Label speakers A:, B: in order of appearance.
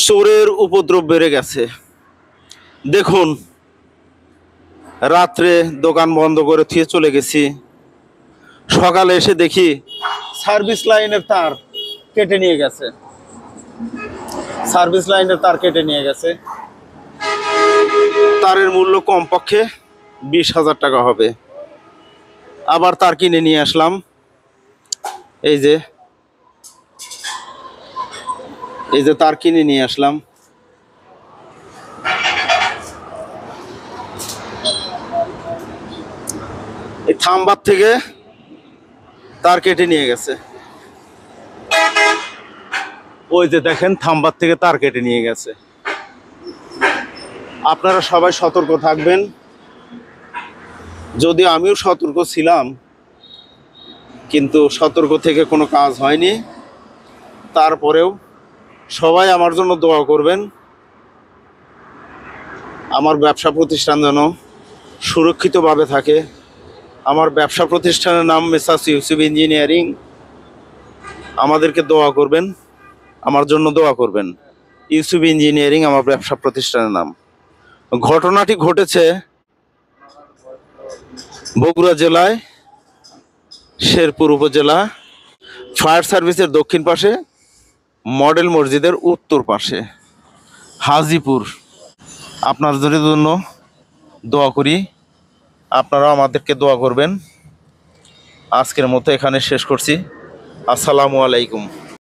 A: চোরের উপদ্রব বেড়ে গেছে। দেখুন, রাত্রে দোকান বন্ধ করে থুয়ে চলে গেছি, সকালে এসে দেখি সার্ভিস লাইনের তার কেটে নিয়ে গেছে। সার্ভিস লাইনের তার কেটে নিয়ে গেছে। তারের মূল্য কমপক্ষে 20,000 টাকা হবে। আবার তার কিনে নিয়ে আসলাম। এই যে তার কিনে নিয়ে আসলাম। এই থাম্বার থেকে তার কেটে নিয়ে গেছে। ওই যে দেখেন, থাম্বার থেকে তার কেটে নিয়ে গেছে। আপনারা সবাই সতর্ক থাকবেন। যদি আমিও সতর্ক ছিলাম, কিন্তু সতর্ক থেকে কোনো কাজ হয়নি। তারপরেও সবাই আমার জন্য দোয়া করবেন। আমার ব্যবসা প্রতিষ্ঠান যেন সুরক্ষিতভাবে থাকে। আমার ব্যবসা প্রতিষ্ঠানের নাম মেসার্স ইউসুফ ইঞ্জিনিয়ারিং। আমাদেরকে দোয়া করবেন, আমার জন্য দোয়া করবেন। ইউসুফ ইঞ্জিনিয়ারিং আমার ব্যবসা প্রতিষ্ঠানের নাম। ঘটনাটি ঘটেছে বগুড়া জেলায় শেরপুর উপজেলা, ফায়ার সার্ভিসের দক্ষিণ পাশে, মডেল মসজিদের উত্তর পাশে, হাজিপুর। আপনাদের জন্য দোয়া করি, আপনারাও আমাদেরকে দোয়া করবেন। আজকের মতো এখানে শেষ করছি। আসসালামু আলাইকুম।